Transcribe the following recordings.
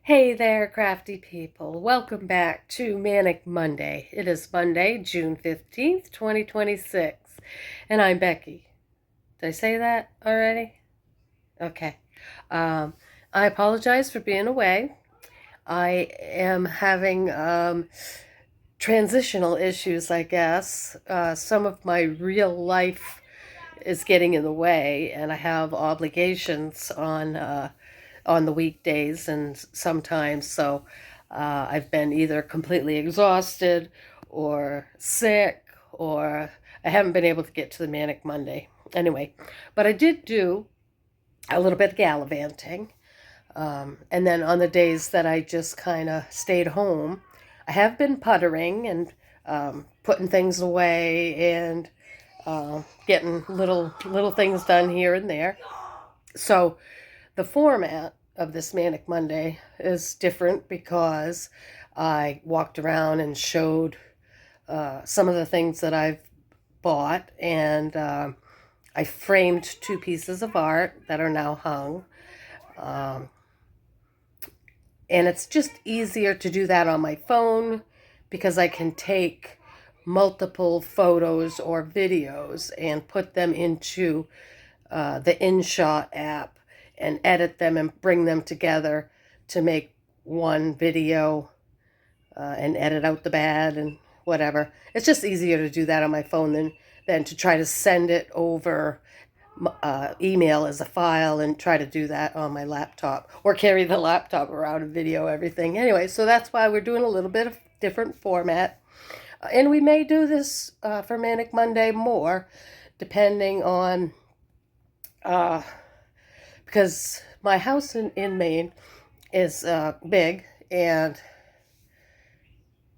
Hey there, crafty people. Welcome back to Manic Monday. It is Monday, June 15th, 2026, and I'm Becky. Did I say that already? Okay. Um, I apologize for being away. I am having transitional issues, I guess. Some of my real life is getting in the way, and I have obligations on the weekdays and sometimes. So I've been either completely exhausted or sick, or I haven't been able to get to the Manic Monday. Anyway, but I did do a little bit of gallivanting. And then on the days that I just kind of stayed home, I have been puttering and putting things away and getting little things done here and there. So the format of this Manic Monday is different because I walked around and showed some of the things that I've bought, and I framed two pieces of art that are now hung. Um, and it's just easier to do that on my phone because I can take multiple photos or videos and put them into the InShot app and edit them and bring them together to make one video and edit out the bad and whatever. It's just easier to do that on my phone than to try to send it over email as a file and try to do that on my laptop or carry the laptop around and video everything. Anyway, so that's why we're doing a little bit of different format. And we may do this for Manic Monday more, depending on uh, because my house in Maine is big, and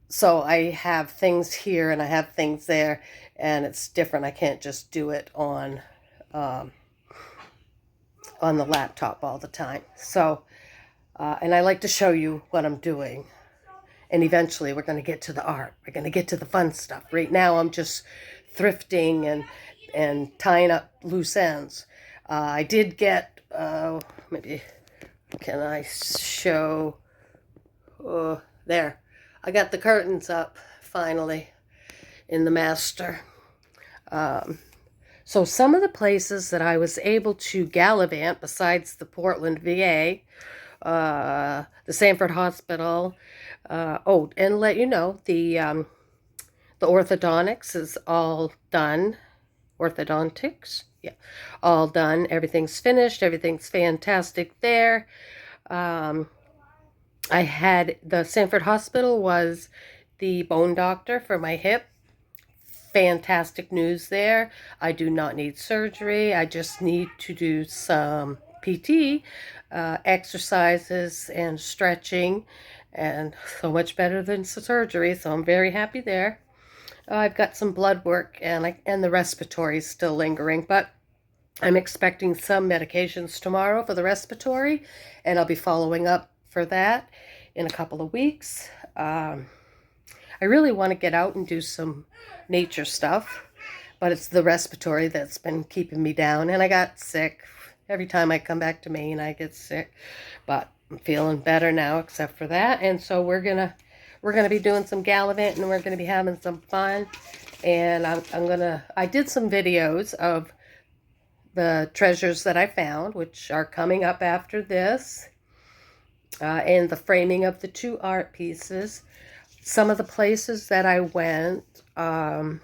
so I have things here and I have things there, and it's different. I can't just do it um, on the laptop all the time. So, and I like to show you what I'm doing. And eventually we're going to get to the art. We're going to get to the fun stuff. Right now I'm just thrifting and tying up loose ends. I did get, maybe, can I show, there. I got the curtains up, finally, in the master. Um, so some of the places that I was able to gallivant, besides the Portland VA, the Sanford Hospital, and let you know, the orthodontics is all done. Orthodontics, yeah, all done. Everything's finished. Everything's fantastic there. Um, I had the Sanford Hospital was the bone doctor for my hip. Fantastic news there. I do not need surgery. I just need to do some PT, exercises, and stretching, and so much better than surgery. So I'm very happy there. I've got some blood work, and the respiratory is still lingering, but I'm expecting some medications tomorrow for the respiratory, and I'll be following up for that in a couple of weeks. I really want to get out and do some nature stuff, but it's the respiratory that's been keeping me down, and I got sick. Every time I come back to Maine, I get sick, but I'm feeling better now except for that, and so we're gonna be doing some gallivanting, and we're gonna be having some fun. And I did some videos of the treasures that I found, which are coming up after this, and the framing of the two art pieces. Some of the places that I went, the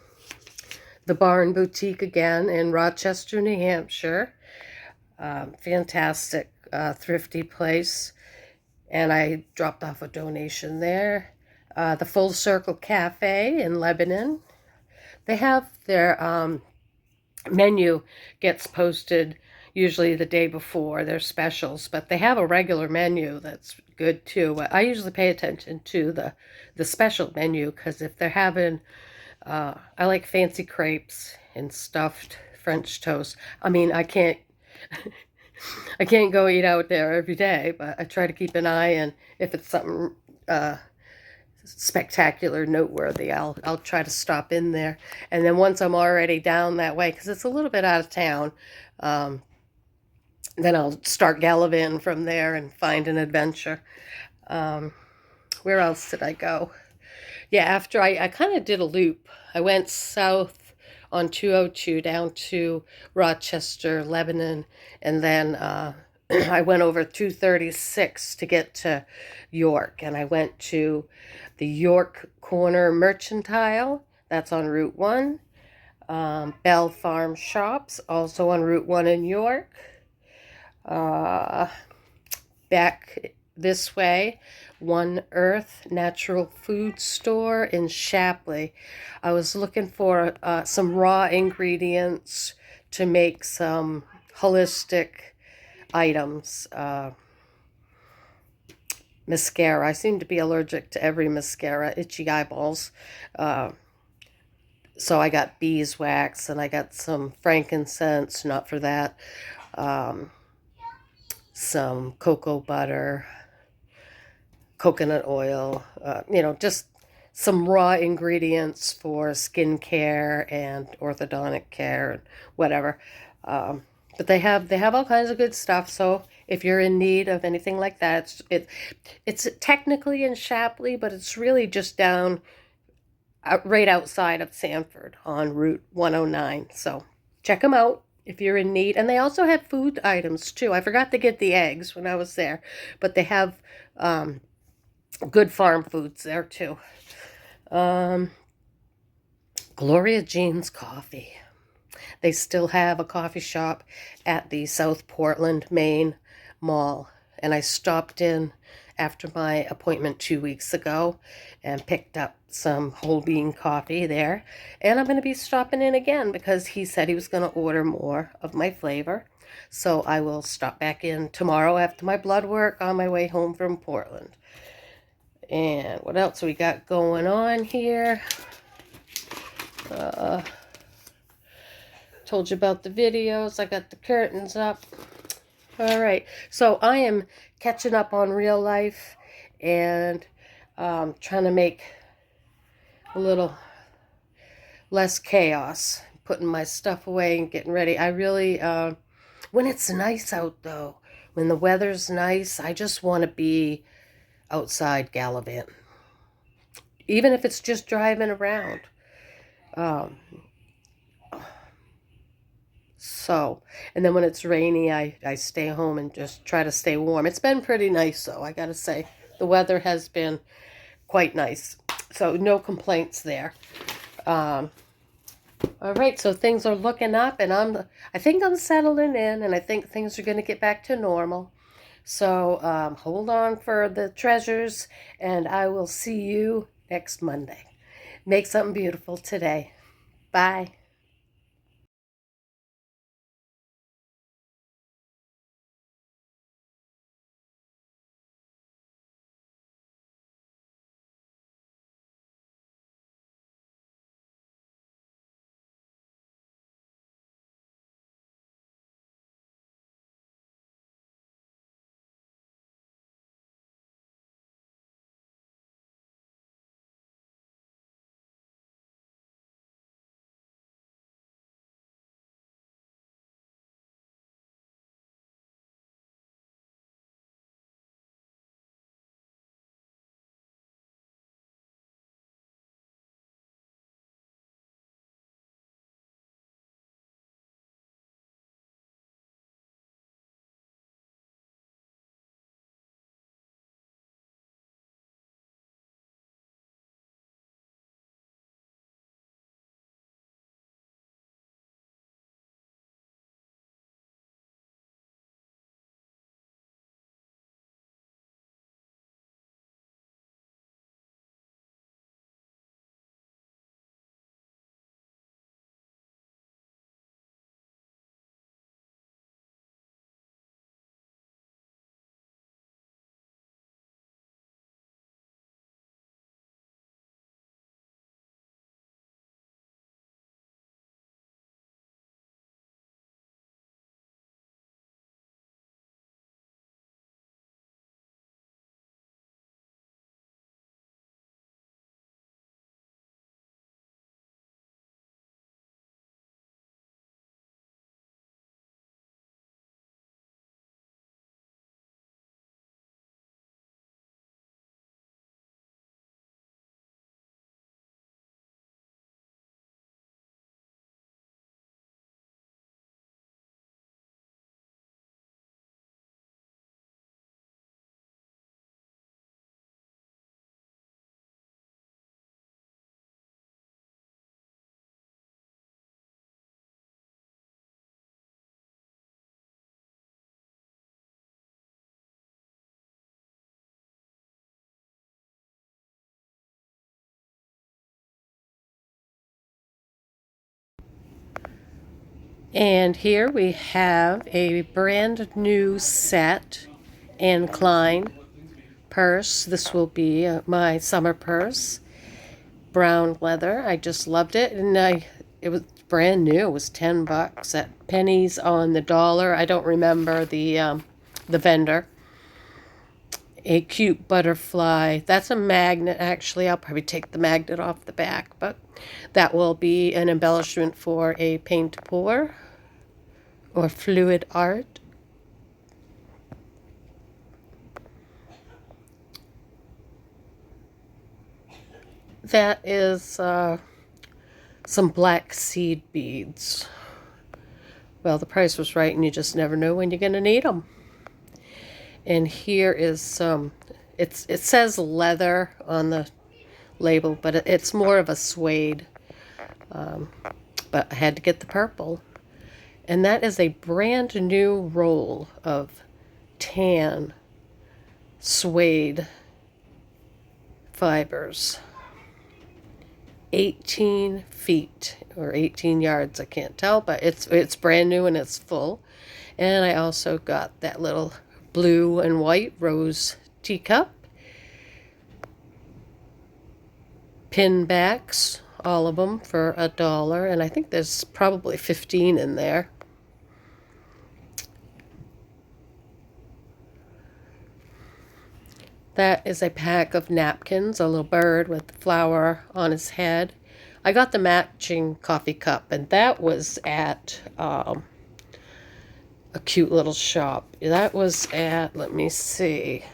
Barn Boutique again in Rochester, New Hampshire. Fantastic, thrifty place. And I dropped off a donation there. The Full Circle Cafe in Lebanon. They have their menu gets posted usually the day before their specials, but they have a regular menu that's good too. I usually pay attention to the special menu because if they're having, I like fancy crepes and stuffed French toast. I mean, I can't. I can't go eat out there every day, but I try to keep an eye, and if it's something spectacular, noteworthy, I'll try to stop in there. And then once I'm already down that way, because it's a little bit out of town, um, then I'll start gallivanting from there and find an adventure. Where else did I go? Yeah, after I kind of did a loop. I went south on 202 down to Rochester, Lebanon, and then I went over 236 to get to York. And I went to the York Corner Mercantile, that's on Route 1. Bell Farm Shops, also on Route 1 in York. Uh, Back this way, One Earth Natural Food Store in Shapley. I was looking for some raw ingredients to make some holistic items. Mascara. I seem to be allergic to every mascara, itchy eyeballs. Uh, so I got beeswax and I got some frankincense, not for that. Um, some cocoa butter, coconut oil, just some raw ingredients for skincare and orthodontic care and whatever. Um, but they have all kinds of good stuff. So if you're in need of anything like that, it's technically in Shapley, but it's really just down right outside of Sanford on Route 109. So check them out if you're in need. And they also have food items too. I forgot to get the eggs when I was there, but they have good farm foods there too. Um, Gloria Jean's Coffee. They still have a coffee shop at the South Portland, Maine Mall. And I stopped in after my appointment 2 weeks ago and picked up some whole bean coffee there. And I'm going to be stopping in again because he said he was going to order more of my flavor. So I will stop back in tomorrow after my blood work on my way home from Portland. And what else we got going on here? Told you about the videos. I got the curtains up. All right. So I am catching up on real life and trying to make a little less chaos. Putting my stuff away and getting ready. I really, when it's nice out though, when the weather's nice, I just want to be outside gallivanting. Even if it's just driving around. Um, and then when it's rainy, I stay home and just try to stay warm. It's been pretty nice, though, I gotta say. The weather has been quite nice. So no complaints there. Um, all right, so things are looking up, and I think I'm settling in, and I think things are going to get back to normal. So hold on for the treasures, and I will see you next Monday. Make something beautiful today. Bye. And here we have a brand new set Anne Klein purse. This will be my summer purse. Brown leather. I just loved it, and it was brand new. It was $10 at pennies on the dollar. I don't remember the vendor. A cute butterfly. That's a magnet, actually. I'll probably take the magnet off the back, but that will be an embellishment for a paint pour or fluid art. That is some black seed beads. Well, the price was right, and you just never know when you're going to need them. And here is some, it says leather on the label, but it's more of a suede. But I had to get the purple. And that is a brand new roll of tan suede fibers. 18 feet or 18 yards, I can't tell, but it's brand new and it's full. And I also got that little blue and white rose teacup. Pin backs, all of them for $1, and I think there's probably 15 in there. That is a pack of napkins, a little bird with the flower on his head. I got the matching coffee cup, and that was at a cute little shop. That was at, let me see,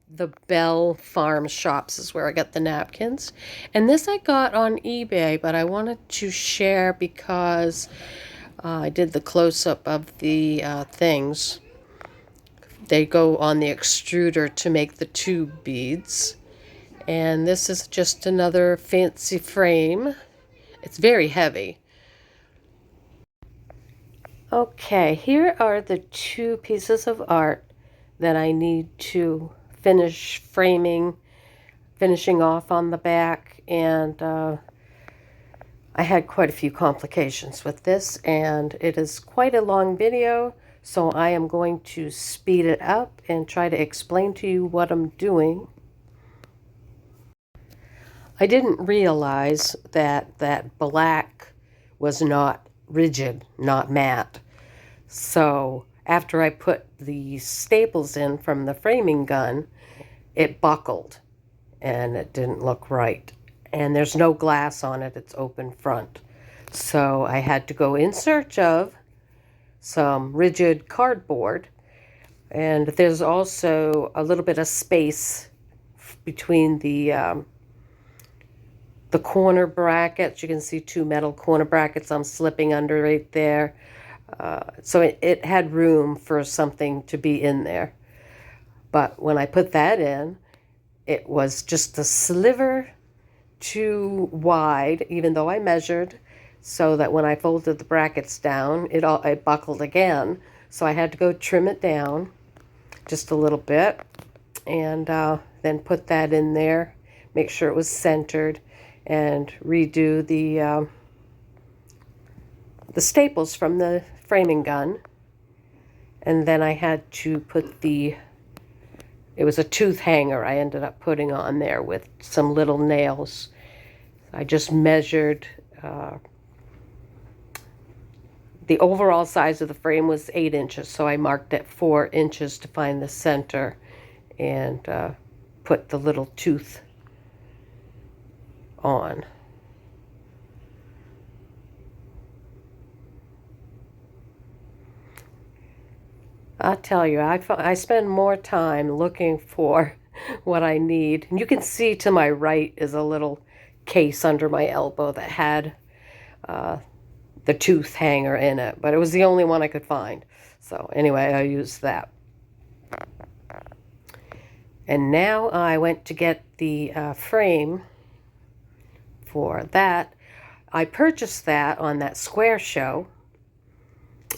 the Bell Farm Shops is where I got the napkins. And this I got on eBay, but I wanted to share because I did the close-up of the things. They go on the extruder to make the tube beads. And this is just another fancy frame. It's very heavy. Okay, here are the two pieces of art that I need to finish framing, finishing off on the back, and I had quite a few complications with this, and it is quite a long video, so I am going to speed it up and try to explain to you what I'm doing. I didn't realize that black was not rigid, not matte. So after I put the staples in from the framing gun, it buckled and it didn't look right. And there's no glass on it, it's open front. So I had to go in search of some rigid cardboard, and there's also a little bit of space between the corner brackets. You can see two metal corner brackets I'm slipping under right there. So it had room for something to be in there. But when I put that in, it was just a sliver too wide, even though I measured, so that when I folded the brackets down, it buckled again. So I had to go trim it down just a little bit, and then put that in there, make sure it was centered, and redo the staples from the framing gun. And then I had to put it was a tooth hanger I ended up putting on there with some little nails. I just measured, the overall size of the frame was 8 inches, so I marked at 4 inches to find the center, and put the little tooth on. I tell you, I spend more time looking for what I need. And you can see to my right is a little case under my elbow that had the tooth hanger in it, but it was the only one I could find. So anyway, I used that. And now I went to get the frame for that. I purchased that on that Square show.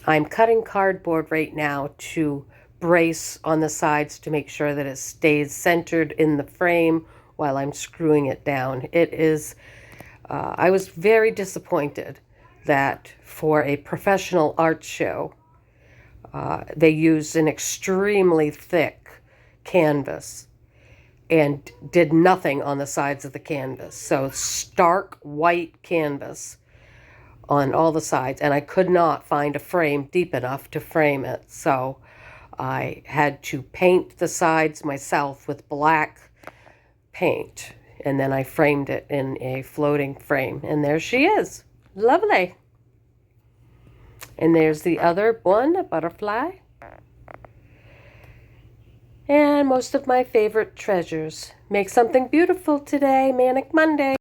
I'm cutting cardboard right now to brace on the sides to make sure that it stays centered in the frame while I'm screwing it down. It is I was very disappointed that for a professional art show, they used an extremely thick canvas and did nothing on the sides of the canvas. So stark white canvas on all the sides, and I could not find a frame deep enough to frame it. So I had to paint the sides myself with black paint, and then I framed it in a floating frame, and there she is. Lovely. And there's the other one, a butterfly. And most of my favorite treasures. Make something beautiful today, Manic Monday.